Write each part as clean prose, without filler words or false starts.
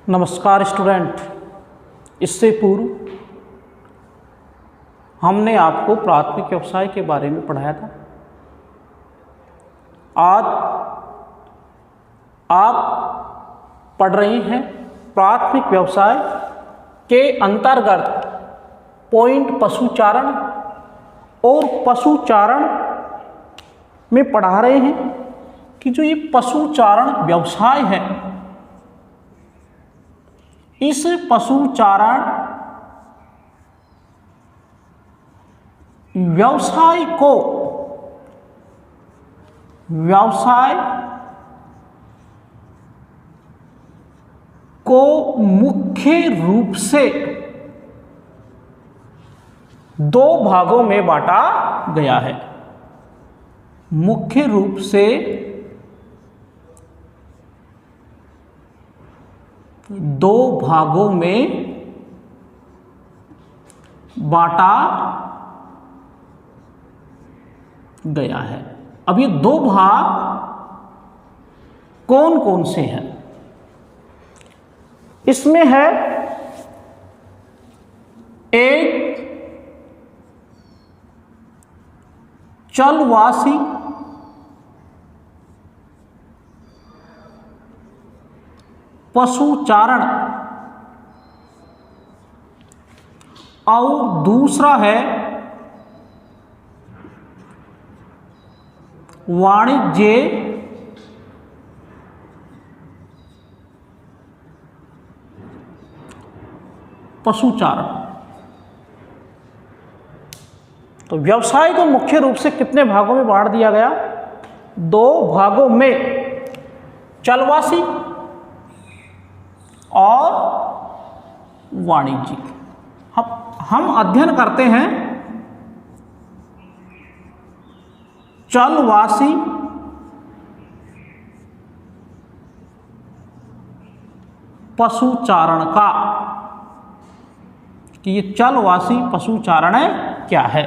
नमस्कार स्टूडेंट। इससे पूर्व हमने आपको प्राथमिक व्यवसाय के बारे में पढ़ाया था। आज आप पढ़ रहे हैं प्राथमिक व्यवसाय के अंतर्गत पॉइंट पशुचारण, और पशुचारण में पढ़ा रहे हैं कि जो ये पशुचारण व्यवसाय है, इस पशुचारण व्यवसाय को मुख्य रूप से दो भागों में बांटा गया है। मुख्य रूप से दो भागों में बांटा गया है। अब ये दो भाग कौन कौन से हैं? इसमें है एक चलवासी पशुचारण और दूसरा है वाणिज्य पशुचारण। तो व्यवसाय को मुख्य रूप से कितने भागों में बांट दिया गया? दो भागों में, चलवासी और वाणिज्यिक। हम अध्ययन करते हैं चलवासी पशुचारण का, कि ये चलवासी पशुचारण क्या है।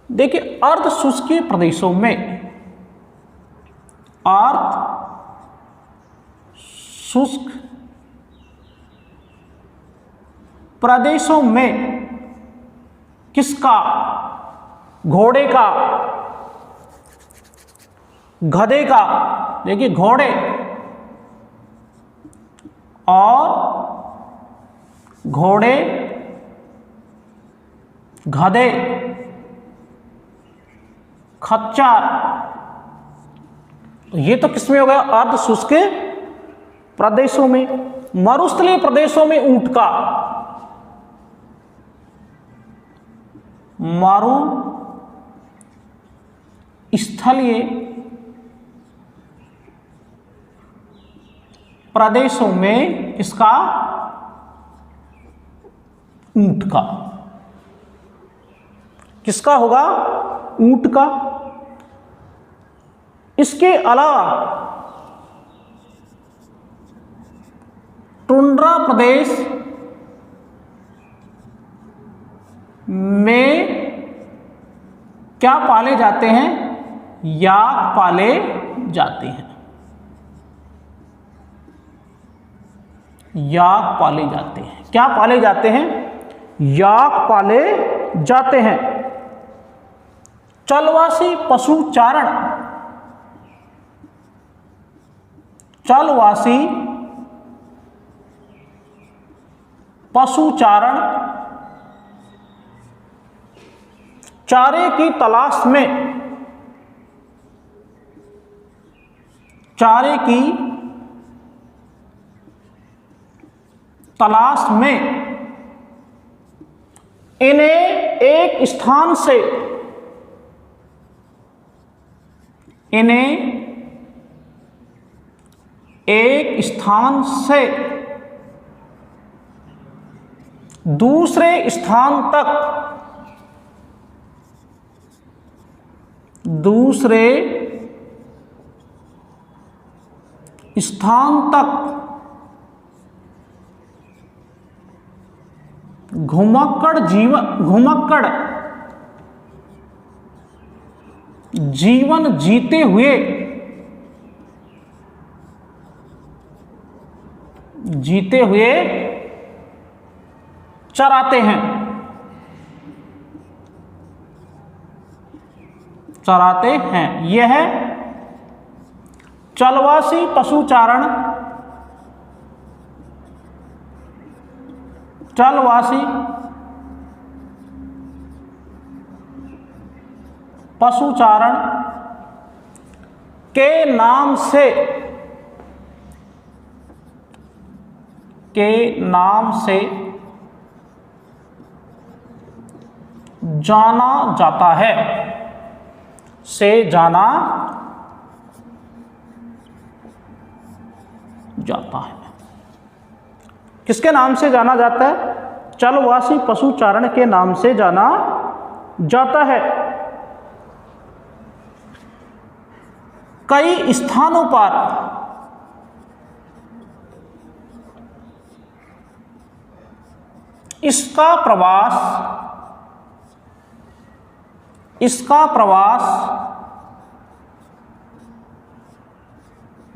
देखिए, अर्ध शुष्कीय प्रदेशों में, अर्ध शुष्क प्रदेशों में किसका? घोड़े का, गधे का। देखिए, घोड़े और घोड़े, गधे, खच्चर, ये तो किसमें हो गया? अर्ध शुष्क प्रदेशों में। मरुस्थलीय प्रदेशों में ऊंट का, मरुस्थलीय प्रदेशों में किसका? ऊंट का। किसका होगा? ऊंट का। इसके अलावा टुंड्रा प्रदेश में क्या पाले जाते हैं? याक पाले जाते हैं। याक पाले जाते हैं। क्या पाले जाते हैं? याक पाले जाते हैं। चलवासी पशुचारण, चलवासी पशुचारण चारे की तलाश में, चारे की तलाश में इन्हें एक स्थान से, इन्हें एक स्थान से दूसरे स्थान तक, दूसरे स्थान तक घुमक्कड़ जीवन जीते हुए चराते हैं, यह चलवासी पशुचारण, के नाम से जाना जाता है, किसके नाम से जाना जाता है? चलवासी पशुचारण के नाम से जाना जाता है। कई स्थानों पर इसका प्रवास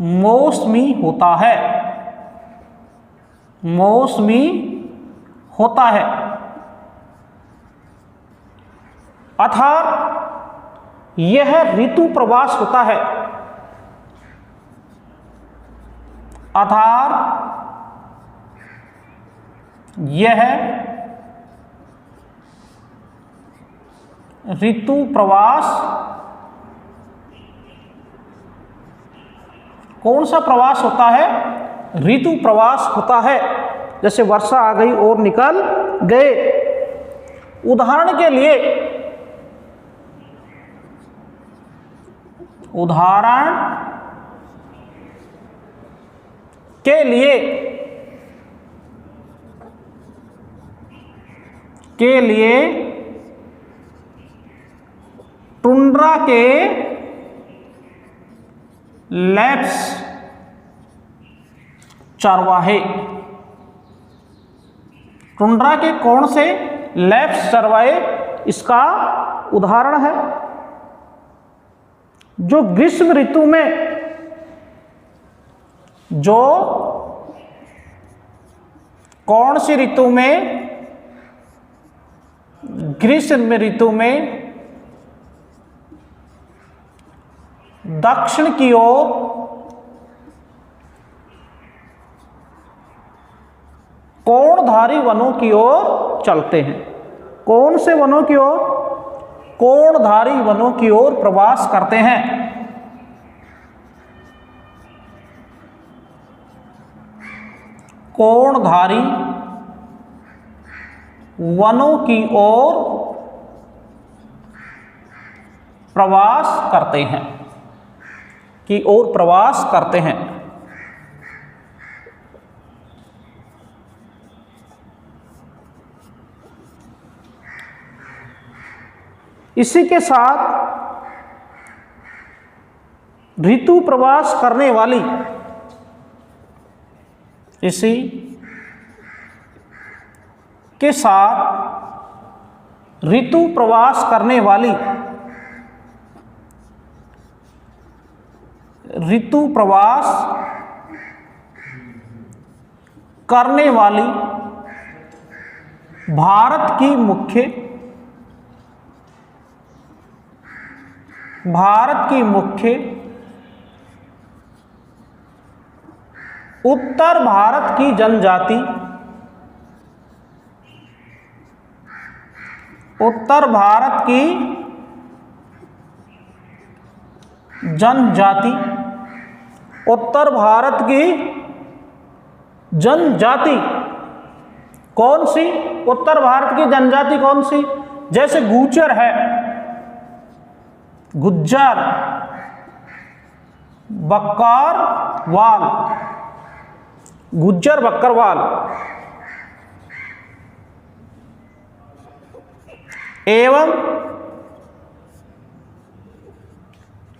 मौसमी होता है, अर्थात यह ऋतु प्रवास होता है, यह ऋतु प्रवास कौन सा प्रवास होता है? ऋतु प्रवास होता है। जैसे वर्षा आ गई और निकल गए। उदाहरण के लिए टुंड्रा के लैप्स चरवाहे, टुंड्रा के कौन से लैप्स चरवाहे इसका उदाहरण है। जो ग्रीष्म ऋतु में कौन सी ऋतु में? ग्रीष्म ऋतु में दक्षिण की ओर कोणधारी वनों की ओर चलते हैं। कौन से वनों की ओर? कोणधारी वनों की ओर प्रवास करते हैं। कोणधारी वनों की ओर प्रवास करते हैं। इसी के साथ ऋतु प्रवास करने वाली भारत की मुख्य उत्तर भारत की जनजाति, उत्तर भारत की जनजाति कौन सी? उत्तर भारत की जनजाति कौन सी? जैसे गुर्जर है, गुज्जर, बक्करवाल, गुज्जर बक्करवाल। एवं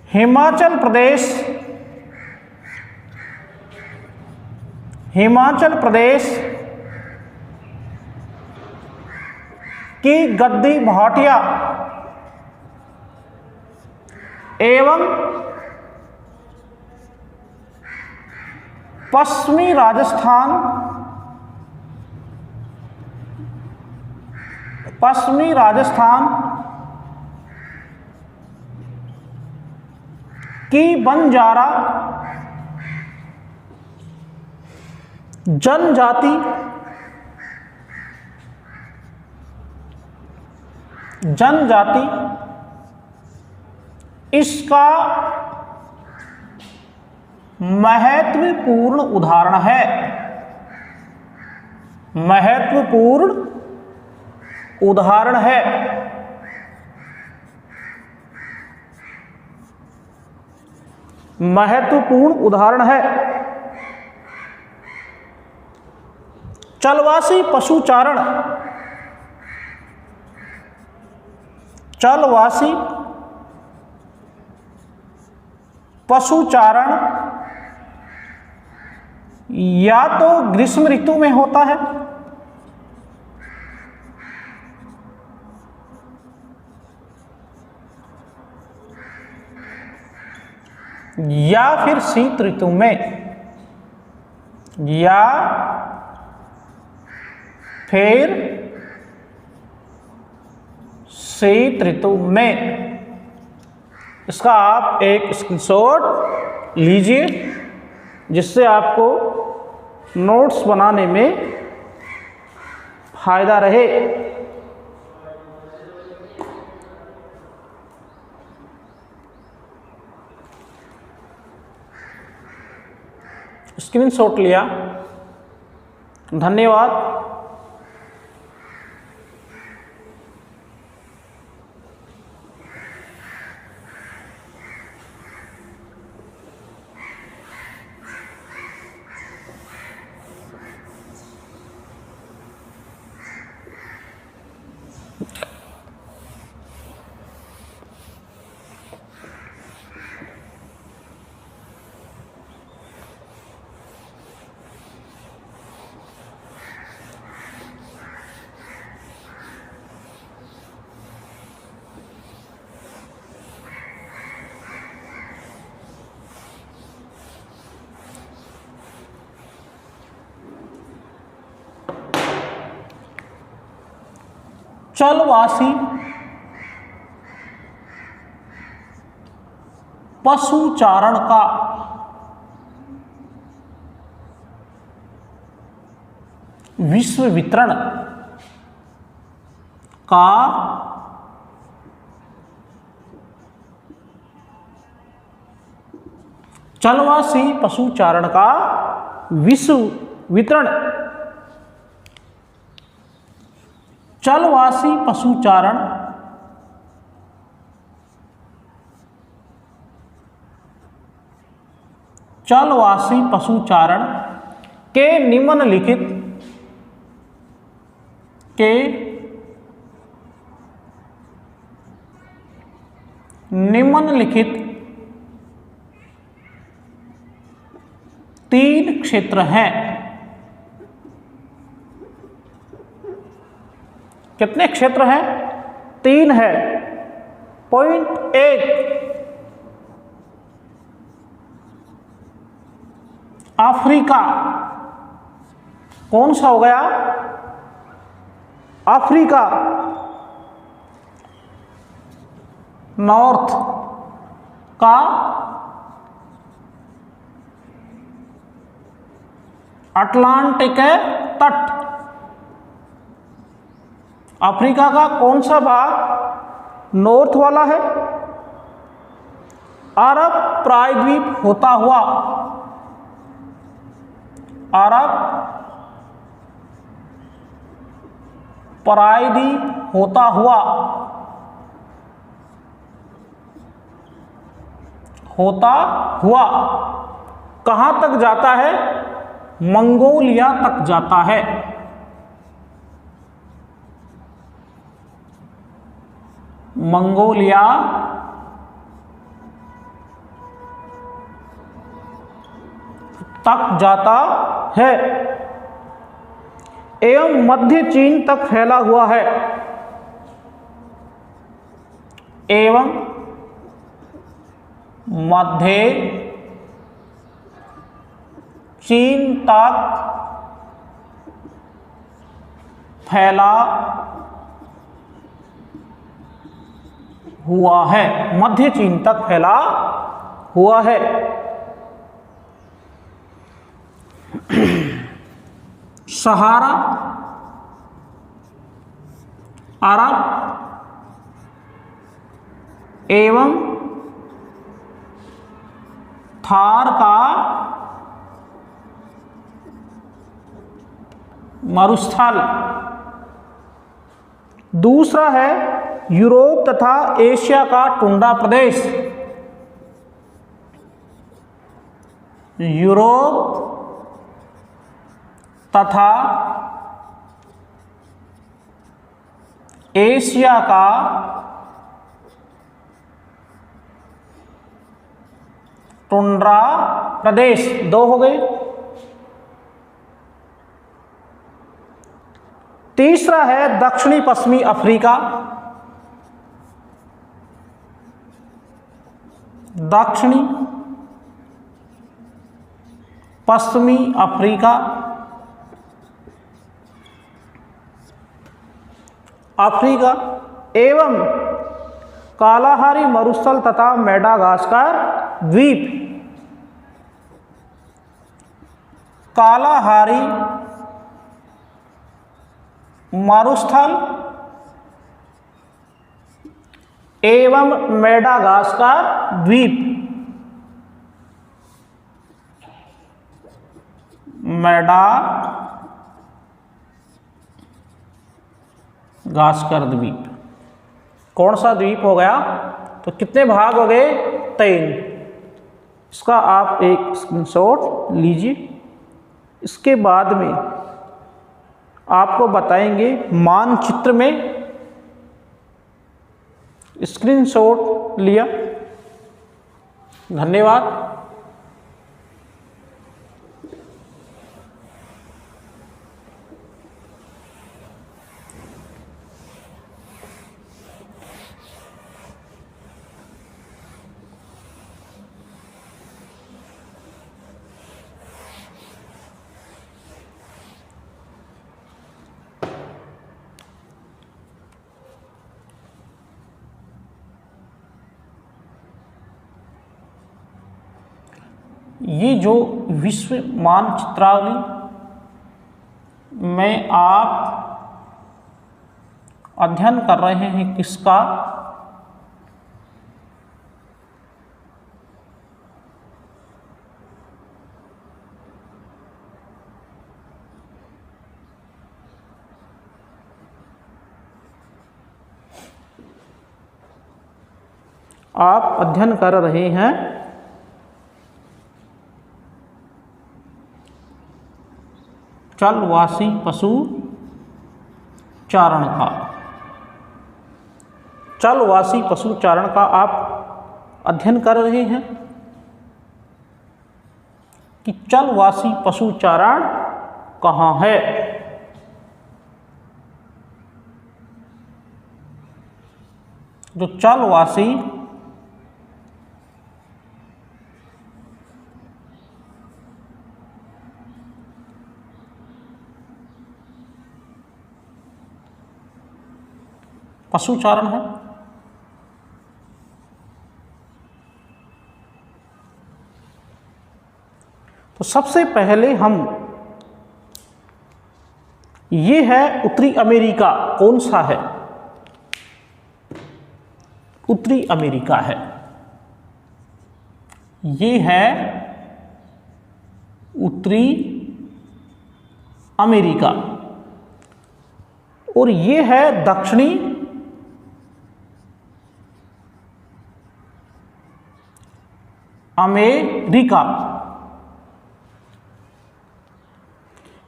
हिमाचल प्रदेश की गद्दी भाटिया, एवं पश्चिमी राजस्थान की बंजारा जनजाति इसका महत्वपूर्ण उदाहरण है। महत्वपूर्ण उदाहरण है। महत्वपूर्ण उदाहरण है। चलवासी पशुचारण, चलवासी पशुचारण या तो ग्रीष्म ऋतु में होता है या फिर शीत ऋतु में, या फिर शीत ऋतु में। इसका आप एक स्क्रीनशॉट लीजिए जिससे आपको नोट्स बनाने में फायदा रहे। स्क्रीनशॉट लिया, धन्यवाद। चलवासी पशुचारण का विश्व वितरण का चलवासी पशुचारण का विश्व वितरण, चलवासी पशुचारण के निम्नलिखित 3 क्षेत्र हैं। कितने क्षेत्र हैं? 3 है। Point 1, Africa. कौन सा हो गया? अफ्रीका। नॉर्थ का अटलांटिक तट। अफ्रीका का कौन सा भाग नॉर्थ वाला है? अरब प्रायद्वीप होता हुआ, अरब प्रायद्वीप होता हुआ कहां तक जाता है? मंगोलिया तक जाता है। मंगोलिया तक जाता है एवं मध्य चीन तक फैला हुआ है। एवं मध्य चीन तक फैला हुआ है। मध्य चीन तक फैला हुआ है। सहारा अरब एवं थार का मरुस्थल। दूसरा है यूरोप तथा एशिया का टुंड्रा प्रदेश। यूरोप तथा एशिया का टुंड्रा प्रदेश। 2 हो गए। तीसरा है दक्षिणी पश्चिमी अफ्रीका। दक्षिणी पश्चिमी अफ्रीका एवं कालाहारी मरुस्थल तथा मेडागास्कर द्वीप। कालाहारी मरुस्थल एवं मेडागास्कर द्वीप। मेडागास्कर द्वीप कौन सा द्वीप हो गया? तो कितने भाग हो गए? 3। इसका आप एक स्क्रीनशॉट लीजिए। इसके बाद में आपको बताएंगे मानचित्र में। स्क्रीनशॉट लिया। धन्यवाद। ये जो विश्व मानचित्रावली में आप अध्ययन कर रहे हैं किसका? आप अध्ययन कर रहे हैं चलवासी पशु चारण का। चलवासी पशु चारण का आप अध्ययन कर रहे हैं कि चलवासी पशु चारण कहाँ है। जो चलवासी पशुचारण है, तो सबसे पहले हम ये है उत्तरी अमेरिका। कौन सा है? उत्तरी अमेरिका है। ये है उत्तरी अमेरिका और ये है दक्षिणी अमेरिका।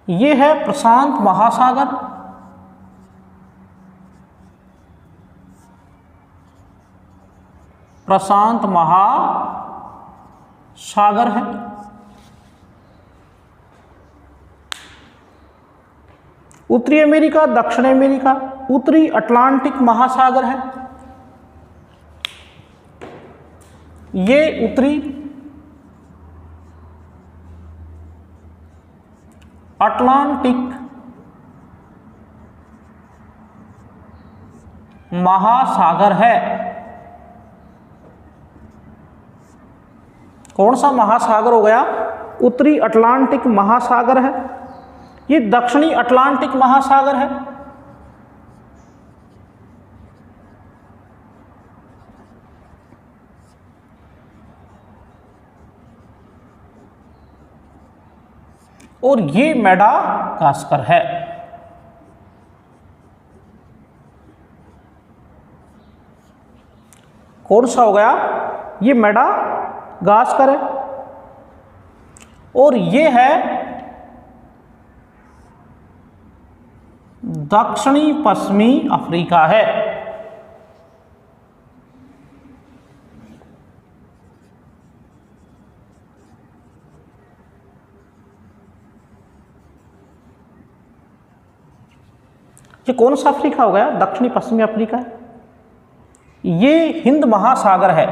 ये है प्रशांत महासागर। प्रशांत महासागर है। उत्तरी अमेरिका, दक्षिण अमेरिका, उत्तरी अटलांटिक महासागर है। ये उत्तरी अटलांटिक महासागर है। कौन सा महासागर हो गया? उत्तरी अटलांटिक महासागर है। ये दक्षिणी अटलांटिक महासागर है। और ये मेडागास्कर है। कौन सा हो गया? ये मेडागास्कर है। और ये है दक्षिणी पश्चिमी अफ्रीका है। ये कौन सा अफ्रीका हो गया? दक्षिणी पश्चिमी अफ्रीका है। ये हिंद महासागर है।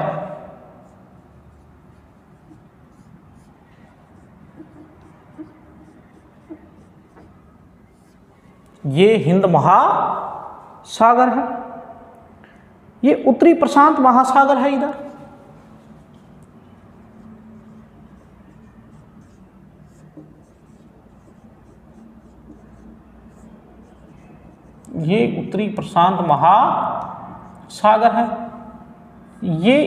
ये हिंद महासागर है। ये उत्तरी प्रशांत महासागर है इधर। ये उत्तरी प्रशांत महासागर है। ये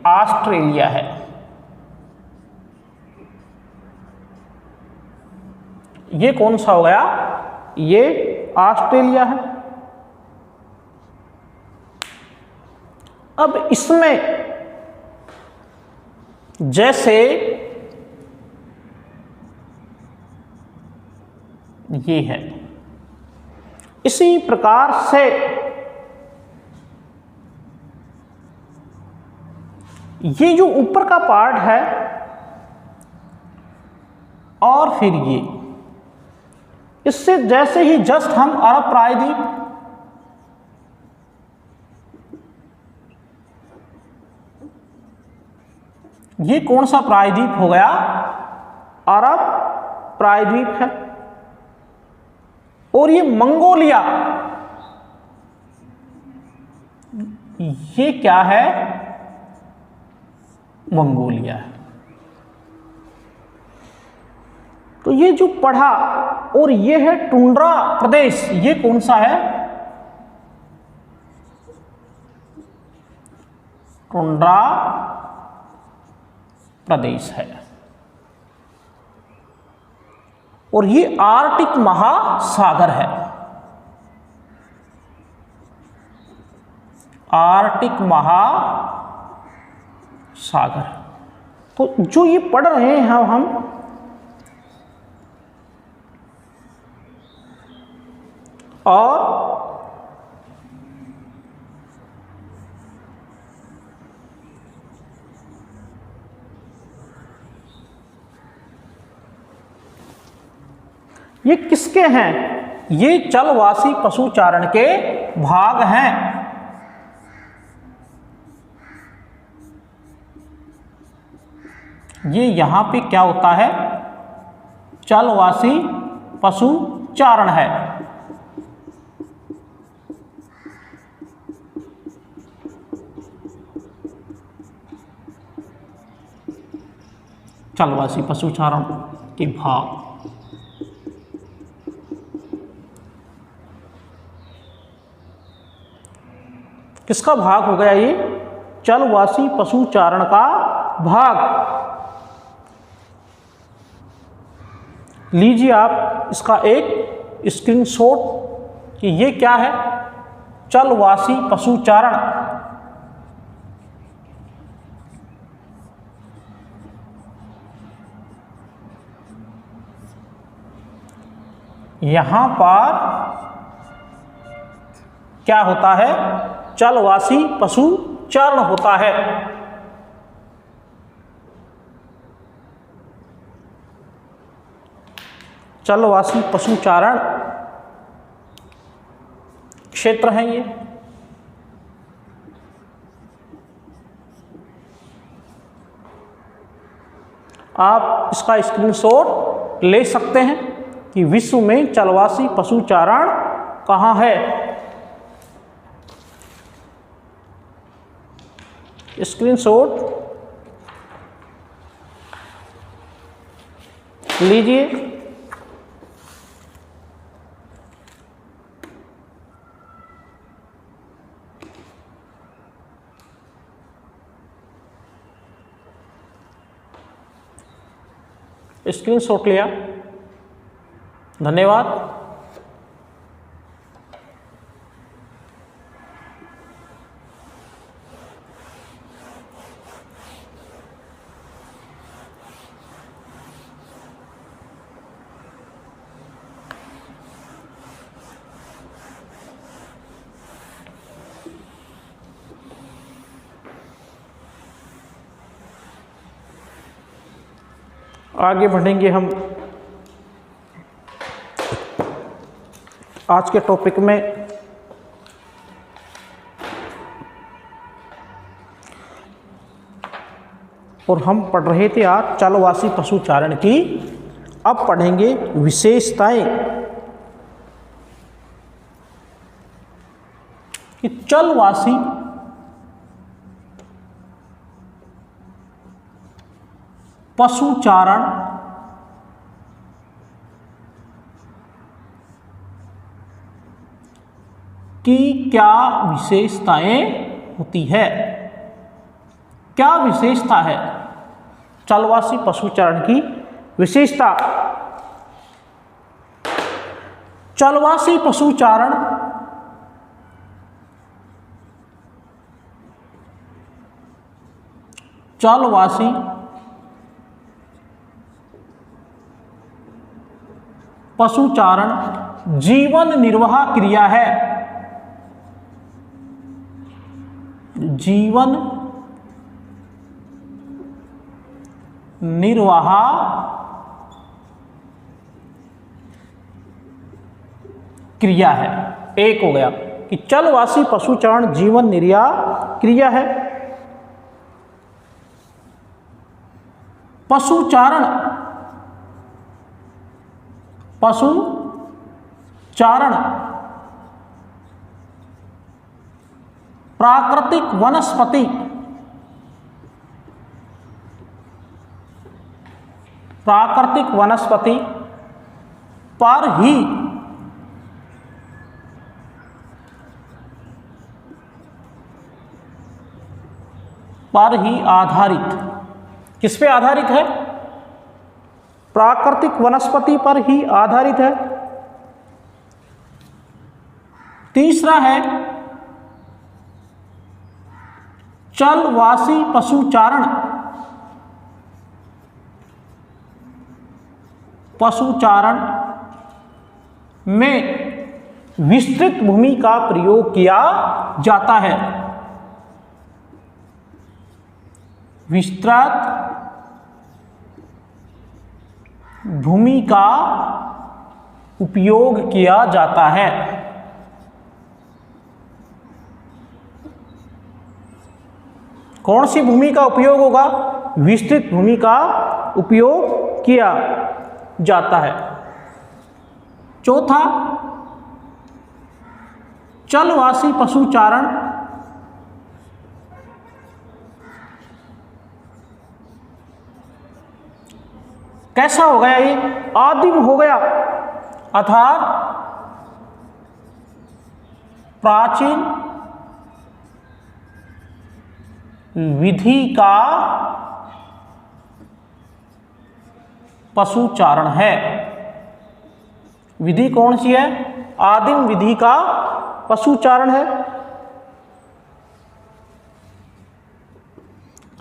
ऑस्ट्रेलिया है। ये कौन सा हो गया? ये ऑस्ट्रेलिया है। अब इसमें जैसे ये है, इसी प्रकार से ये जो ऊपर का पार्ट है और फिर ये, इससे जैसे ही जस्ट हम अरब प्रायद्वीप, ये कौन सा प्रायद्वीप हो गया? अरब प्रायद्वीप है। और ये मंगोलिया, ये क्या है? मंगोलिया है। तो ये जो पढ़ा, और ये है टुंड्रा प्रदेश, ये कौन सा है? टुंड्रा प्रदेश है। और ये आर्कटिक महासागर है। आर्कटिक महासागर। तो जो ये पढ़ रहे हैं हम और ये किसके हैं? ये चलवासी पशुचारण के भाग हैं। ये यहां पे क्या होता है? चलवासी पशुचारण है। चलवासी पशुचारण के भाग। किसका भाग हो गया? ये चलवासी पशुचारण का भाग। लीजिए आप इसका एक स्क्रीनशॉट कि ये क्या है? चलवासी पशुचारण। यहां पर क्या होता है? चलवासी पशुचारण होता है। चलवासी पशुचारण क्षेत्र है ये। आप इसका स्क्रीनशॉट ले सकते हैं कि विश्व में चलवासी पशु चारण कहाँ है। स्क्रीनशॉट लीजिए। स्क्रीनशॉट लिया, धन्यवाद। आगे बढ़ेंगे हम आज के टॉपिक में। और हम पढ़ रहे थे आज चलवासी पशु चारण की। अब पढ़ेंगे विशेषताएं कि चलवासी पशु चारण की क्या विशेषताएं होती है। क्या विशेषता है चलवासी पशु चारण की विशेषता। चलवासी पशु चारण चलवासी पशु चारण जीवन निर्वाह क्रिया है। जीवन निर्वाह क्रिया है। एक हो गया कि चलवासी पशु चारण जीवन निर्वाह क्रिया है। पशु चारण प्राकृतिक वनस्पति पर ही आधारित। किस पे आधारित है? प्राकृतिक वनस्पति पर ही आधारित है। तीसरा है चलवासी पशु चारण में विस्तृत भूमि का प्रयोग किया जाता है। विस्तृत भूमि का उपयोग किया जाता है। कौन सी भूमि का उपयोग होगा? विस्तृत भूमि का उपयोग किया जाता है। चौथा चलवासी पशु चारण कैसा हो गया? ये आदिम हो गया, अर्थात प्राचीन विधि का पशु चारण है। विधि कौन सी है? आदिम विधि का पशु चारण है।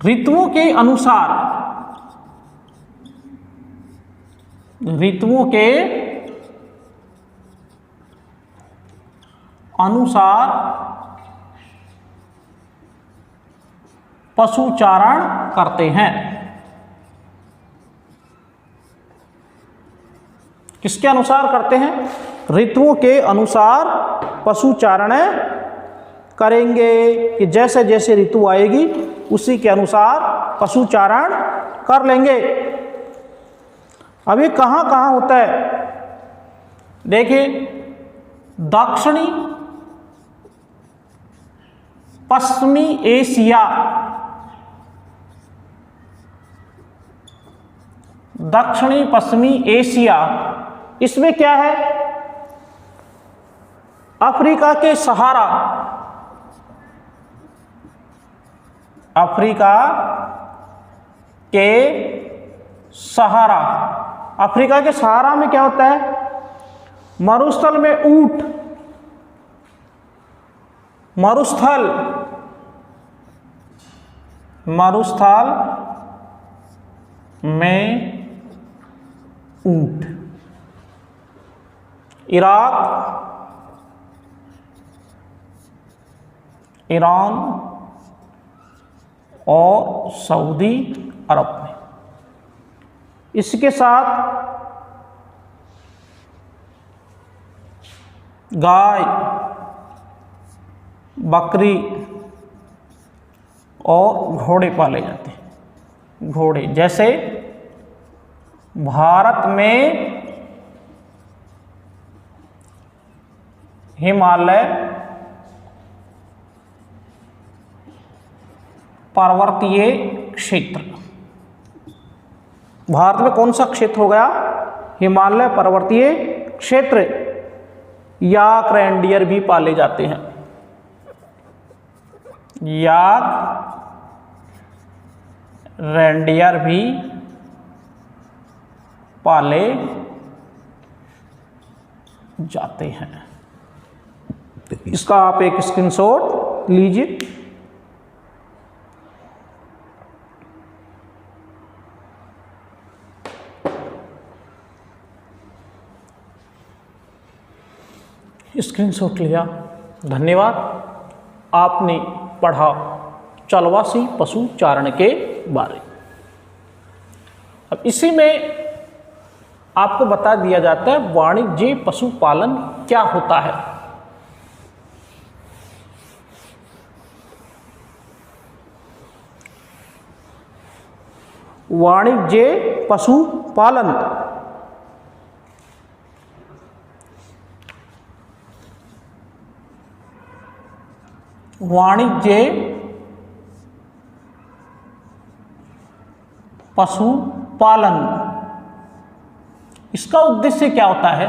ऋतुओं के अनुसार पशु चारण करते हैं। किसके अनुसार करते हैं? ऋतुओं के अनुसार पशु चारण करेंगे कि जैसे जैसे ऋतु आएगी उसी के अनुसार पशु चारण कर लेंगे। अब ये कहाँ कहाँ होता है? देखिए, दक्षिणी पश्चिमी एशिया, दक्षिणी पश्चिमी एशिया, इसमें क्या है? अफ्रीका के सहारा, अफ्रीका के सहारा, अफ्रीका के सहारा में क्या होता है? मरुस्थल में ऊंट, मरुस्थल, मरुस्थल में ऊंट। इराक, ईरान और सऊदी अरब में। इसके साथ गाय, बकरी और घोड़े पाले जाते हैं। घोड़े, जैसे भारत में हिमालय पर्वतीय क्षेत्र, भारत में कौन सा क्षेत्र हो गया? हिमालय पर्वतीय क्षेत्र। याक, रेंडियर भी पाले जाते हैं, याक, रेंडियर भी पाले जाते हैं। इसका आप एक स्क्रीनशॉट लीजिए। स्क्रीनशॉट लिया, धन्यवाद। आपने पढ़ा चलवासी पशु चारण के बारे। अब इसी में आपको बता दिया जाता है वाणिज्य पशुपालन क्या होता है। वाणिज्य पशुपालन वाणिज्य पशुपालन, इसका उद्देश्य क्या होता है?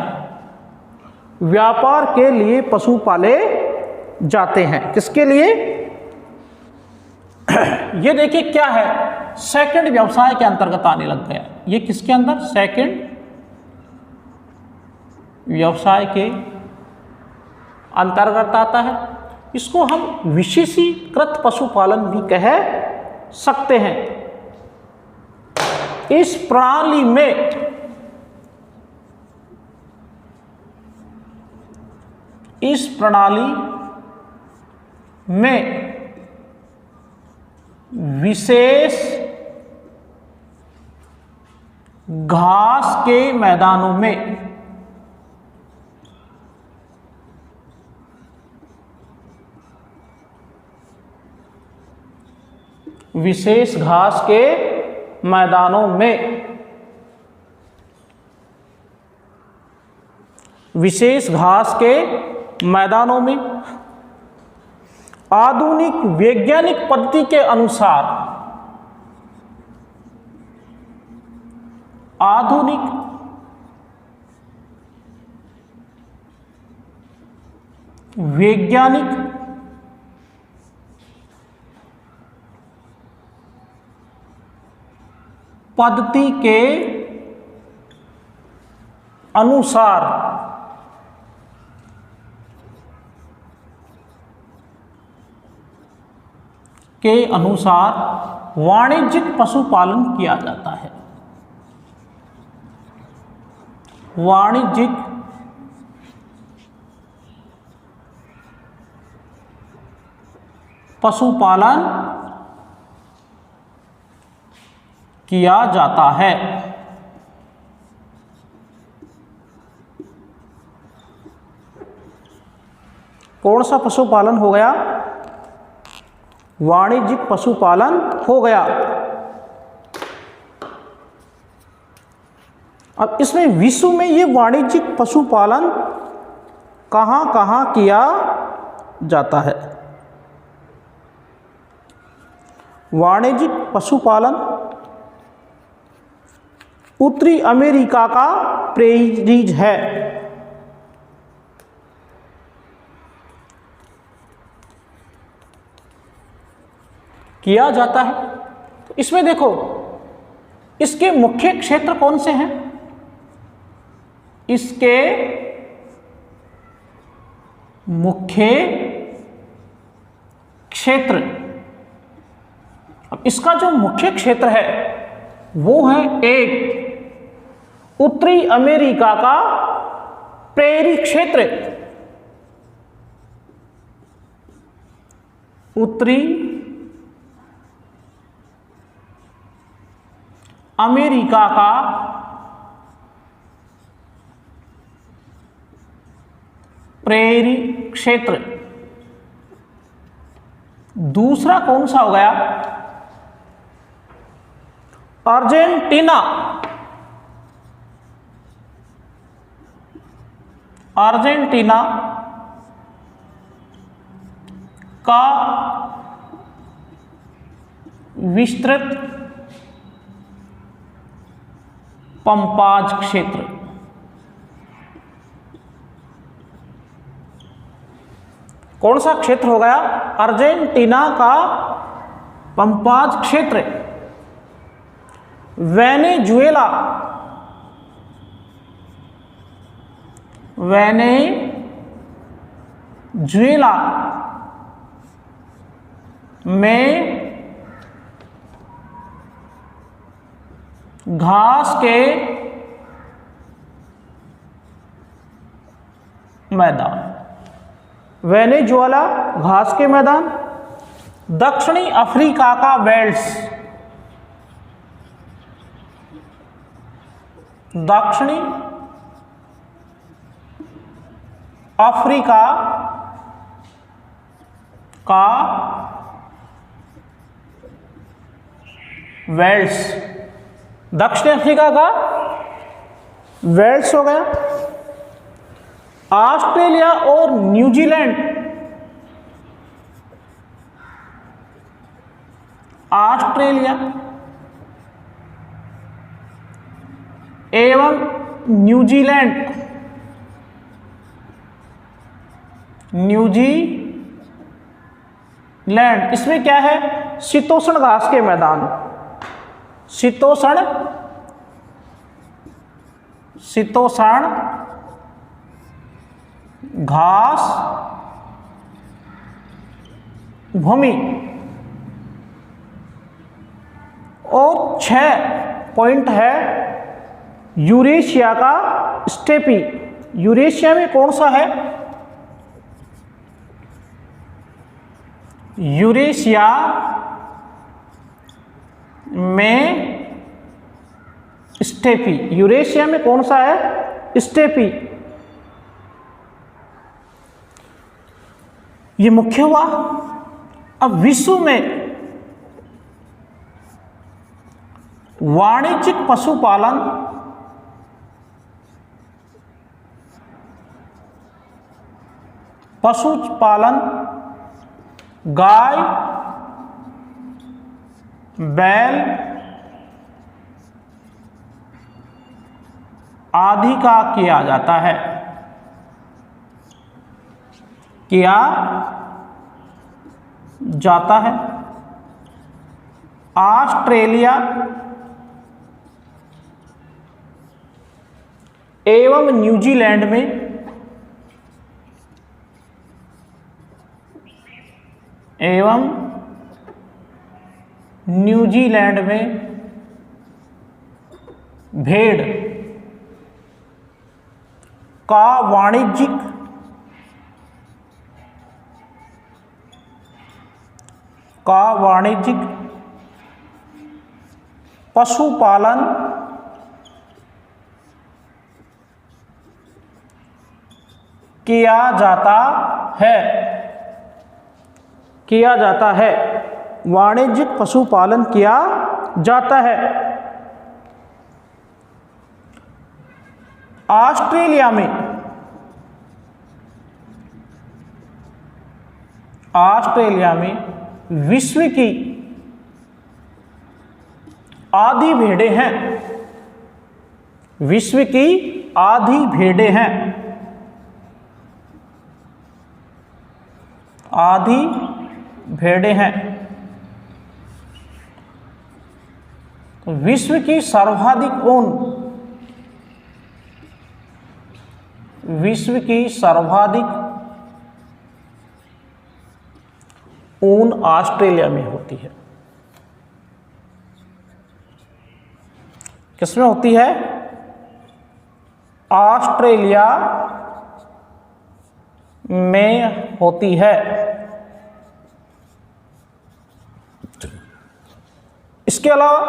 व्यापार के लिए पशु पाले जाते हैं। किसके लिए? ये देखिए क्या है, सेकंड व्यवसाय के अंतर्गत आने लग गया। ये किसके अंदर? सेकंड व्यवसाय के अंतर्गत आता है। इसको हम विशेषीकृत पशुपालन भी कह सकते हैं। इस प्रणाली में विशेष घास के मैदानों में विशेष घास के मैदानों में आधुनिक वैज्ञानिक पद्धति के अनुसार पद्धति के अनुसार वाणिज्यिक पशुपालन किया जाता है। वाणिज्यिक पशुपालन किया जाता है। कौन सा पशुपालन हो गया? वाणिज्यिक पशुपालन हो गया। अब इसमें विश्व में ये वाणिज्यिक पशुपालन कहाँ कहाँ किया जाता है? वाणिज्यिक पशुपालन उत्तरी अमेरिका का प्रेरीज है। किया जाता है। तो इसमें देखो, इसके मुख्य क्षेत्र कौन से हैं? इसके मुख्य क्षेत्र, अब इसका जो मुख्य क्षेत्र है वो है एक उत्तरी अमेरिका का प्रेरी क्षेत्र। उत्तरी अमेरिका का प्रेरी क्षेत्र। दूसरा कौन सा हो गया? अर्जेंटीना। अर्जेंटीना का विस्तृत पंपाज क्षेत्र। कौन सा क्षेत्र हो गया? अर्जेंटीना का पंपाज क्षेत्र। वेनेजुएला, वेनेजुएला में घास के मैदान। वेनेजुएला घास के मैदान। दक्षिणी अफ्रीका का वेल्स। दक्षिणी अफ्रीका का वेल्स। दक्षिण अफ्रीका का वेल्स हो गया। ऑस्ट्रेलिया और न्यूजीलैंड, ऑस्ट्रेलिया एवं न्यूजीलैंड, न्यूजीलैंड इसमें क्या है? शीतोष्ण घास के मैदान। शीतोष्ण घास भूमि। और 6 पॉइंट है यूरेशिया का स्टेपी। यूरेशिया में कौन सा है? यूरेशिया में स्टेपी। यूरेशिया में कौन सा है? स्टेपी। ये मुख्य हुआ। अब विश्व में वाणिज्यिक पशुपालन गाय, बैल आदि का किया जाता है। किया जाता है। ऑस्ट्रेलिया एवं न्यूजीलैंड में भेड़ का वाणिज्यिक पशुपालन किया जाता है। वाणिज्यिक पशुपालन किया जाता है। ऑस्ट्रेलिया में विश्व की आधी भेड़ें हैं। विश्व की आधी भेड़ें हैं। आधी भेड़ें हैं। विश्व की सर्वाधिक ऊन, विश्व की सर्वाधिक ऊन ऑस्ट्रेलिया में होती है। किसमें होती है? ऑस्ट्रेलिया में होती है। इसके अलावा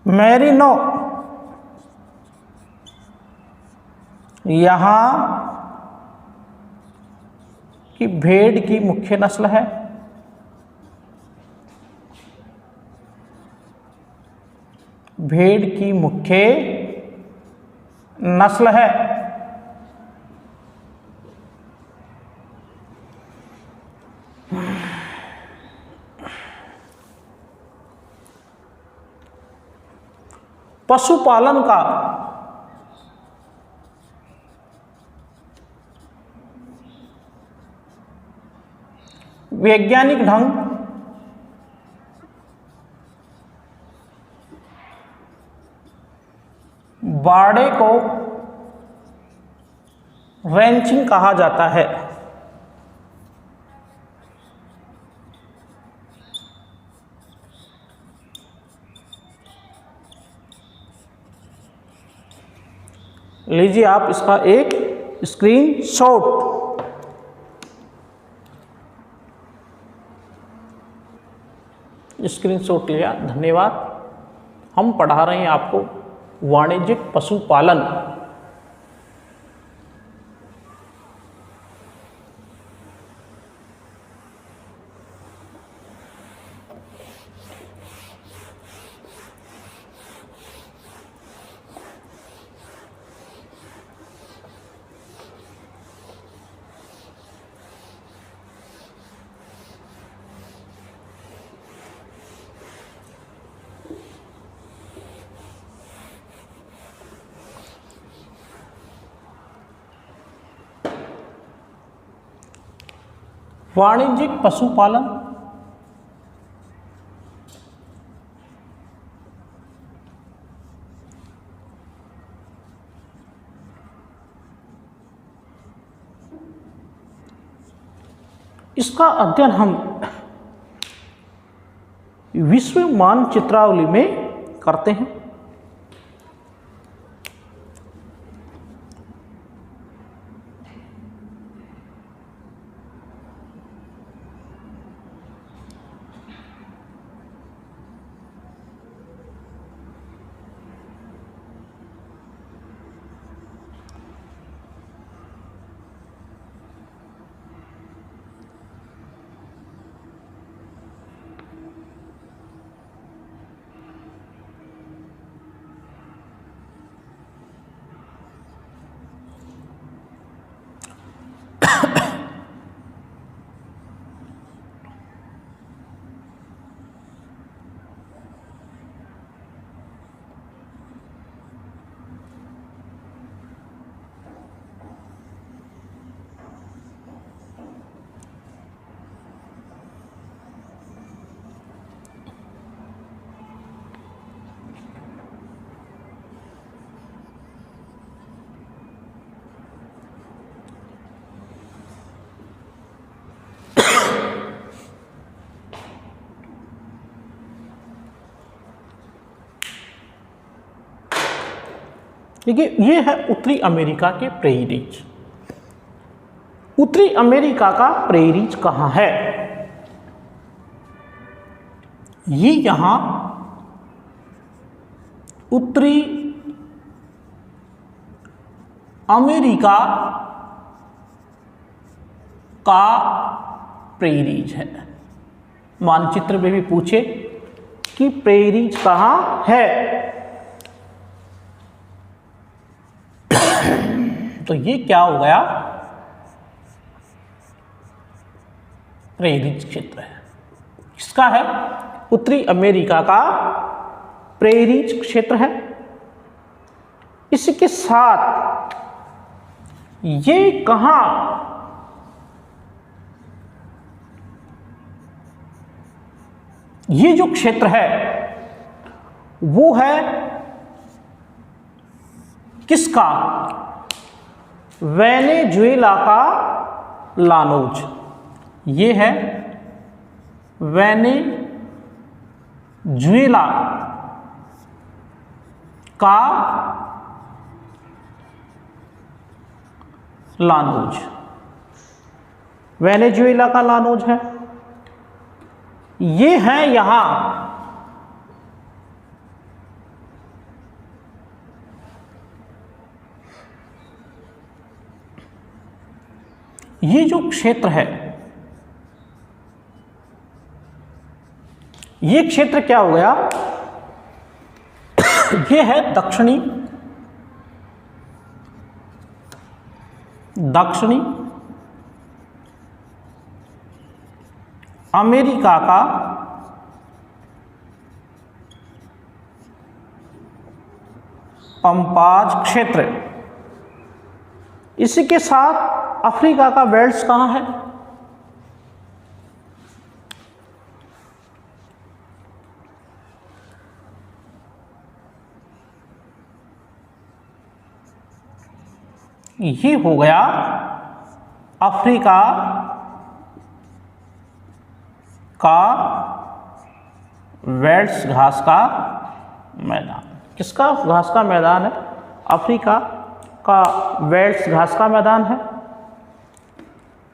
मेरिनो यहां की भेड़ की मुख्य नस्ल है। भेड़ की मुख्य नस्ल है। पशुपालन का वैज्ञानिक ढंग बाड़े को रैंचिंग कहा जाता है। लीजिए आप इसका एक स्क्रीनशॉट। स्क्रीनशॉट लिया, धन्यवाद। हम पढ़ा रहे हैं आपको वाणिज्यिक पशुपालन। वाणिज्यिक पशुपालन इसका अध्ययन हम विश्व मानचित्रावली में करते हैं। देखिए, ये है उत्तरी अमेरिका के प्रेरीज। उत्तरी अमेरिका का प्रेरीज कहाँ है? ये यहाँ उत्तरी अमेरिका का प्रेरीज है। मानचित्र में भी पूछे कि प्रेरीज कहाँ है, तो ये क्या हो गया, प्रेरित क्षेत्र है। किसका है, उत्तरी अमेरिका का प्रेरित क्षेत्र है। इसके साथ ये कहां, ये जो क्षेत्र है वो है किसका, वेनेजुएला का लानोज। ये है वेनेजुएला का लानोज, वेनेजुएला का लानोज है। ये है यहां ये जो क्षेत्र है, ये क्षेत्र क्या हो गया, ये है दक्षिणी अमेरिका का पंपाज क्षेत्र। इसी के साथ अफ्रीका का बेल्ट कहां है, ये हो गया अफ्रीका का वेल्स घास का मैदान। किसका घास का मैदान है, अफ्रीका का वेल्स घास का मैदान है।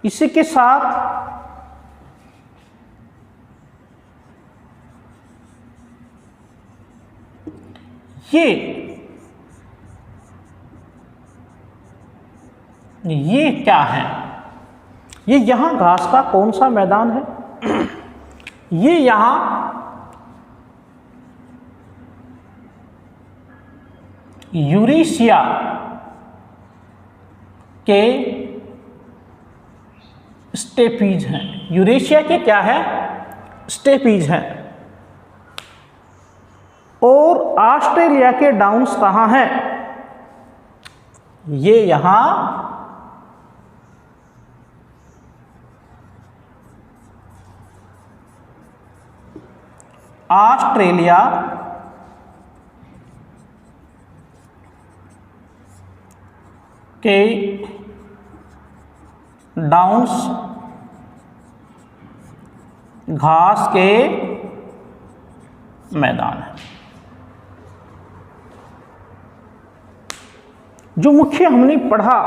इसी के साथ ये क्या है, ये यहां घास का कौन सा मैदान है, ये यहां यूरेशिया के स्टेपीज हैं। यूरेशिया के क्या है, स्टेपीज हैं। और ऑस्ट्रेलिया के डाउन्स कहां हैं, ये यहां ऑस्ट्रेलिया के डाउन्स घास के मैदान है। जो मुख्य हमने पढ़ा,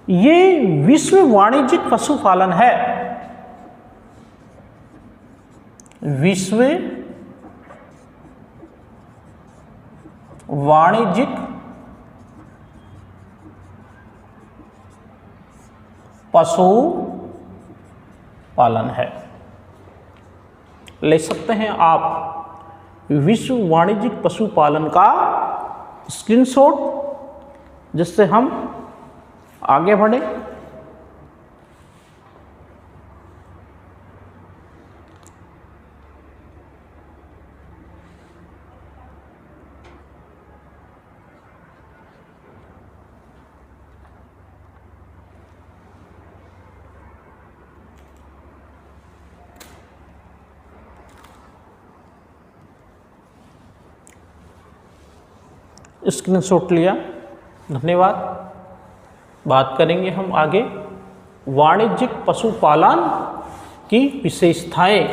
ये विश्व वाणिज्यिक पशुपालन है। विश्व वाणिज्यिक पशुपालन है। ले सकते हैं आप विश्व वाणिज्यिक पशुपालन का स्क्रीनशॉट, जिससे हम आगे बढ़े। स्क्रीनशॉट लिया, धन्यवाद। बात करेंगे हम आगे वाणिज्यिक पशुपालन की विशेषताएं।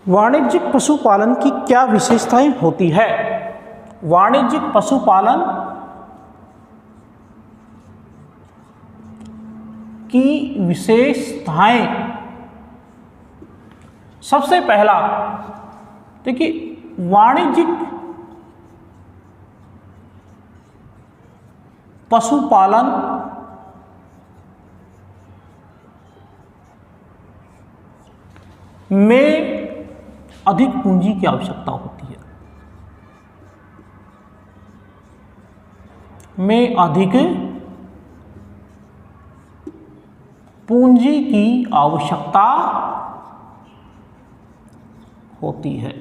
वाणिज्यिक पशुपालन की क्या विशेषताएं होती है। वाणिज्यिक पशुपालन की विशेषताएं, सबसे पहला देखिए, वाणिज्यिक पशुपालन में अधिक पूंजी की आवश्यकता होती है, में अधिक पूंजी की आवश्यकता होती है।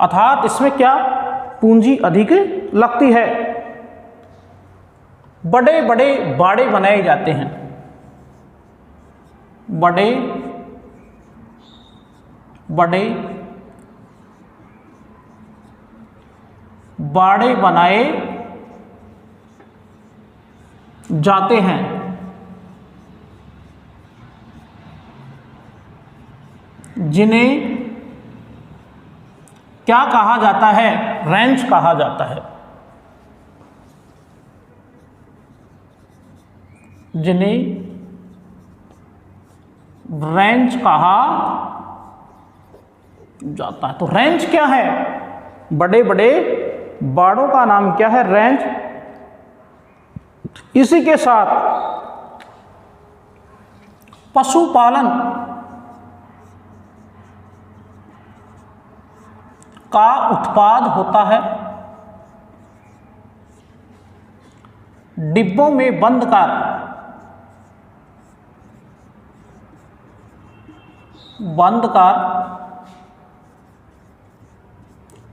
अर्थात इसमें क्या पूंजी अधिक लगती है। बड़े बड़े बाड़े बनाए जाते हैं, बड़े बड़े बाड़े बनाए जाते हैं, जिन्हें क्या कहा जाता है? रेंच कहा जाता है। जिन्हें रेंच कहा जाता है। तो रेंच क्या है? बड़े बड़े बाड़ों का नाम क्या है? रेंच। इसी के साथ पशुपालन का उत्पाद होता है डिब्बों में बंद कर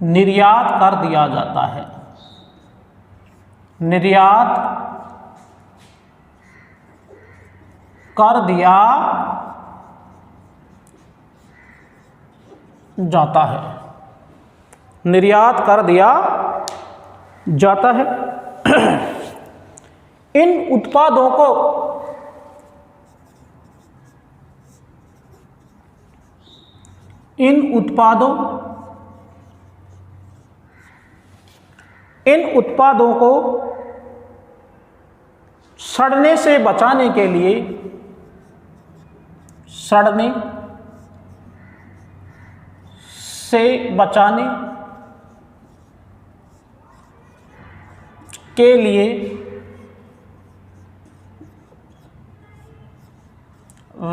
निर्यात कर दिया जाता है। निर्यात कर दिया जाता है। निर्यात कर दिया जाता है। इन उत्पादों को इन उत्पादों को सड़ने से बचाने के लिए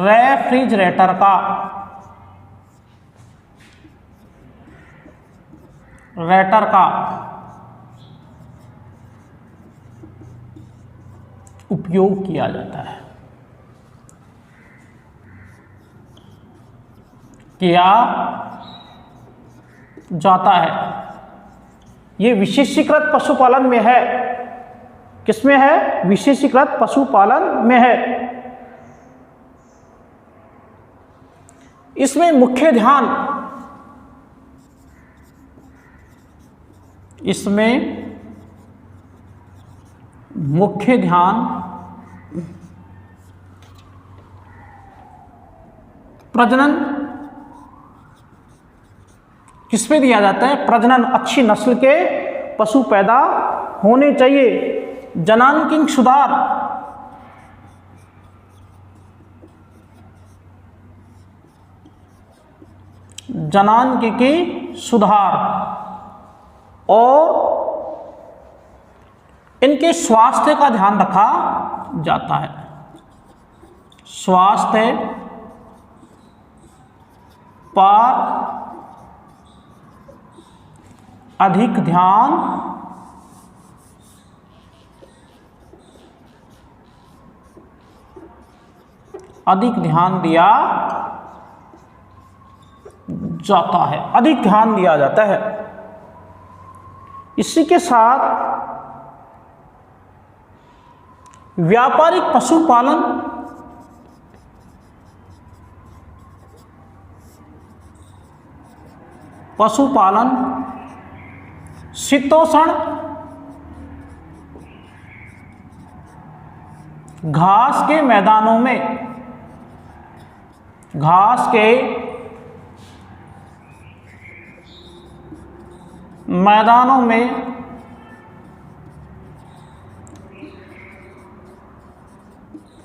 रेफ्रिजरेटर का उपयोग किया जाता है। किया जाता है। ये विशेषीकृत पशुपालन में है। किसमें है? विशेषीकृत पशुपालन में है। इसमें मुख्य ध्यान प्रजनन किस पे दिया जाता है? प्रजनन, अच्छी नस्ल के पशु पैदा होने चाहिए। जनांकिक सुधार, जनांकिकी सुधार और इनके स्वास्थ्य का ध्यान रखा जाता है। स्वास्थ्य पर अधिक ध्यान दिया जाता है। अधिक ध्यान दिया जाता है। इसी के साथ व्यापारिक पशुपालन शीतोष्ण घास के मैदानों में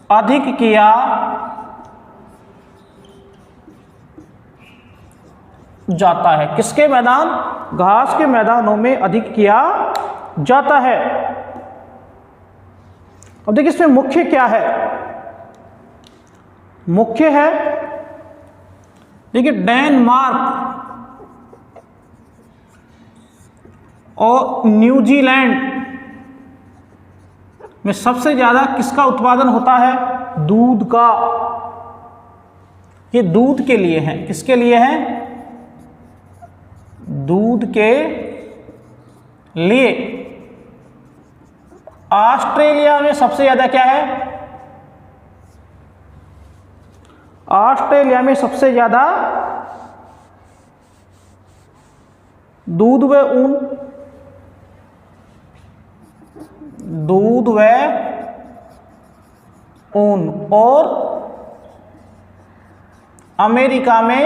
अधिक किया जाता है। किसके मैदान? घास के मैदानों में अधिक किया जाता है। अब देखिए इसमें मुख्य क्या है, मुख्य है देखिए डेनमार्क और न्यूजीलैंड में सबसे ज्यादा किसका उत्पादन होता है, दूध का। ये दूध के लिए है, किसके लिए है, दूध के लिए। ऑस्ट्रेलिया में सबसे ज्यादा क्या है, ऑस्ट्रेलिया में सबसे ज्यादा दूध व ऊन, दूध व ऊन, और अमेरिका में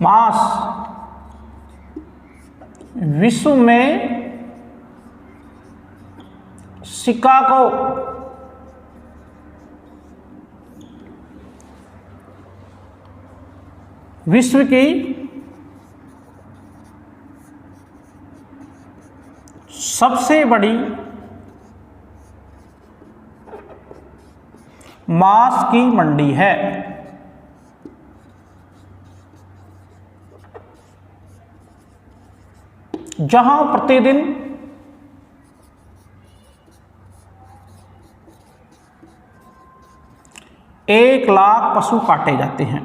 मांस। विश्व में शिकागो विश्व की सबसे बड़ी मांस की मंडी है। जहां प्रतिदिन 1,00,000 पशु काटे जाते हैं।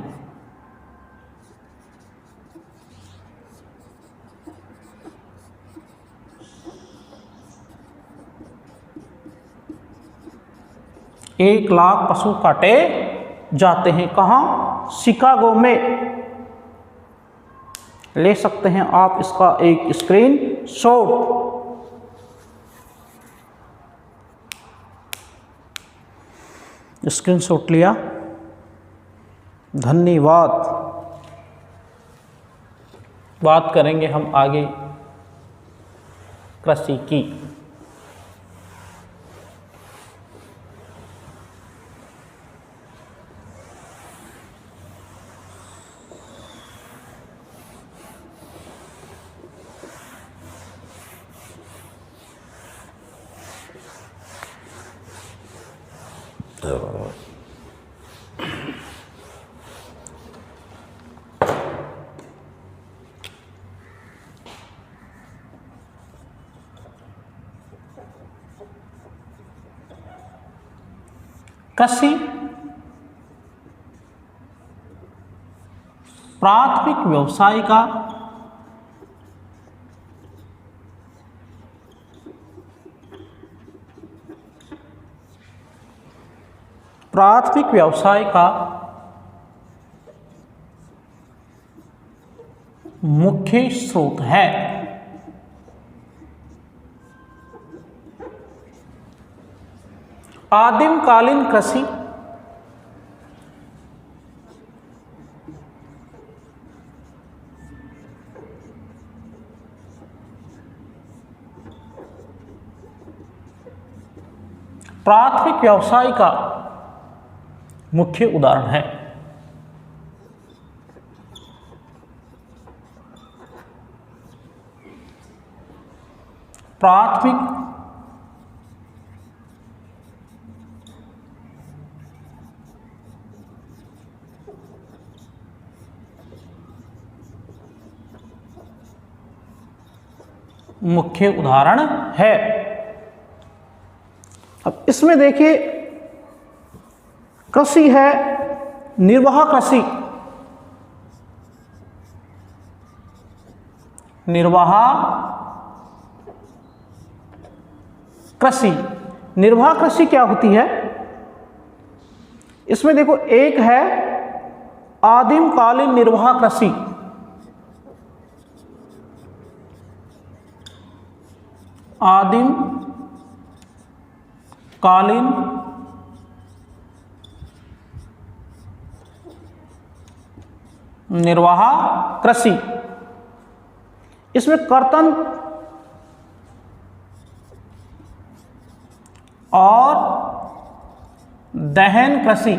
एक लाख पशु काटे जाते हैं। कहाँ, शिकागो में। ले सकते हैं आप इसका एक स्क्रीन शॉट। स्क्रीनशॉट लिया, धन्यवाद। बात करेंगे हम आगे कृषि की। कृषि प्राथमिक व्यवसाय का मुख्य स्रोत है। आदिमकालीन कृषि प्राथमिक व्यवसाय का मुख्य उदाहरण है। प्राथमिक मुख्य उदाहरण है। अब इसमें देखिए कृषि है निर्वाह कृषि। निर्वाह कृषि, निर्वाह कृषि क्या होती है? इसमें देखो एक है आदिमकालीन निर्वाह कृषि। आदिम कालीन निर्वाह कृषि, इसमें कर्तन और दहन कृषि,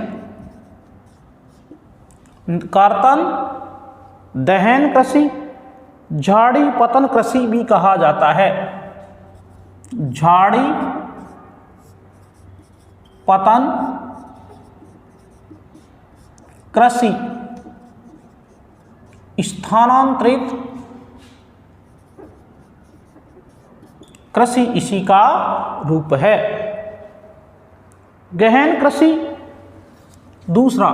कर्तन दहन कृषि झाड़ी पतन कृषि भी कहा जाता है। झाड़ी पतन कृषि, स्थानांतरित कृषि इसी का रूप है। गहन कृषि दूसरा,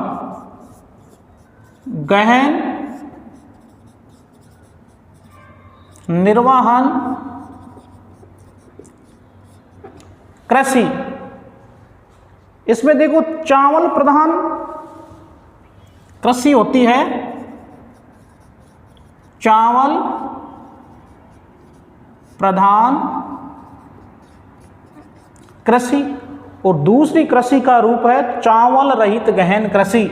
गहन निर्वहन कृषि। इसमें देखो चावल प्रधान कृषि होती है, चावल प्रधान कृषि, और दूसरी कृषि का रूप है चावल रहित गहन कृषि।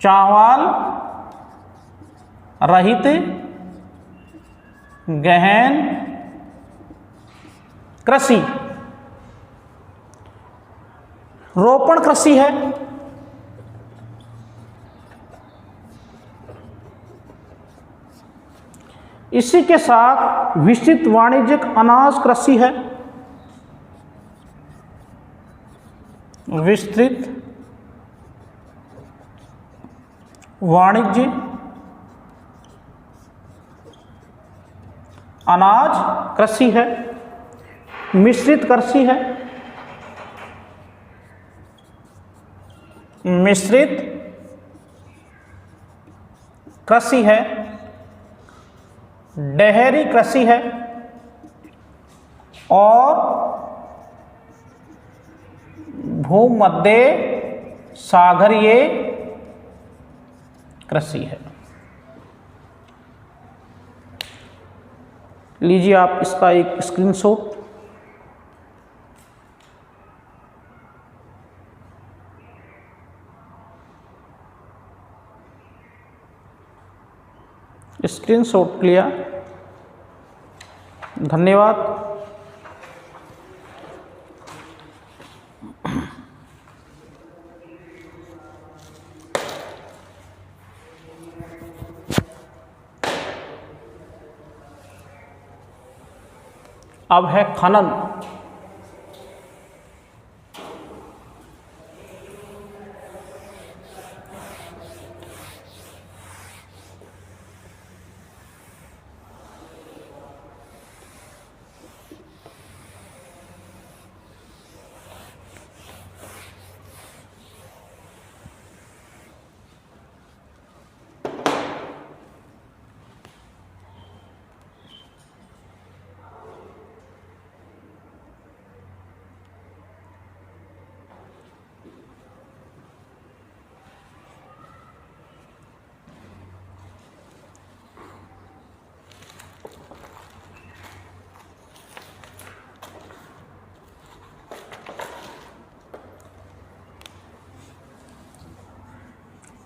चावल रहित गहन कृषि। रोपण कृषि है, इसी के साथ विस्तृत वाणिज्यिक अनाज कृषि है। विस्तृत वाणिज्य अनाज कृषि है। मिश्रित कृषि है, मिश्रित कृषि है। डेयरी कृषि है और भूमध्य सागरीय कृषि है। लीजिए आप इसका एक स्क्रीनशॉट। स्क्रीनशॉट लिया, धन्यवाद। अब है खनन।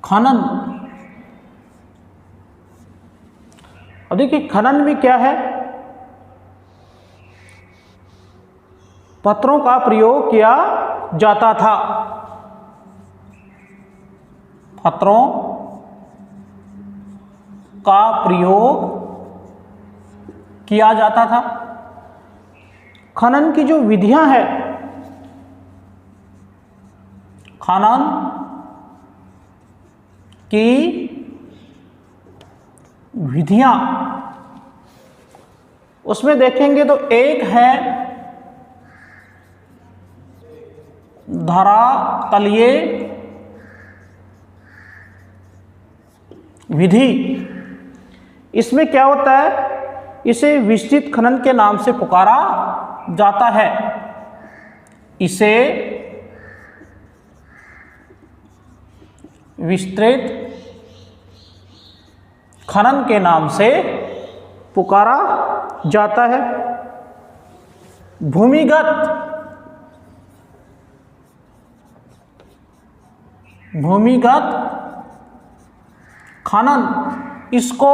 खनन, अब देखिए खनन में क्या है, पत्थरों का प्रयोग किया जाता था। पत्थरों का प्रयोग किया जाता था। खनन की जो विधियां हैं, खनन की विधियां, उसमें देखेंगे तो एक है धरातलीय विधि। इसमें क्या होता है, इसे विस्तृत खनन के नाम से पुकारा जाता है। इसे विस्तृत खनन के नाम से पुकारा जाता है। भूमिगत खनन, इसको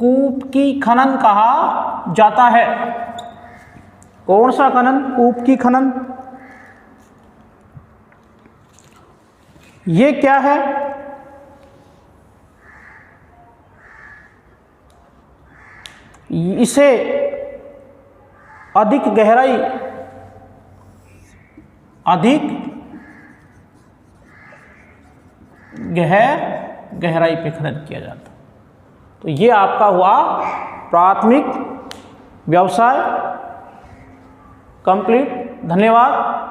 कूप की खनन कहा जाता है। कौन सा खनन? कूप की खनन। ये क्या है? इसे अधिक गहराई पे खनन किया जाता। तो ये आपका हुआ प्राथमिक व्यवसाय कंप्लीट। धन्यवाद।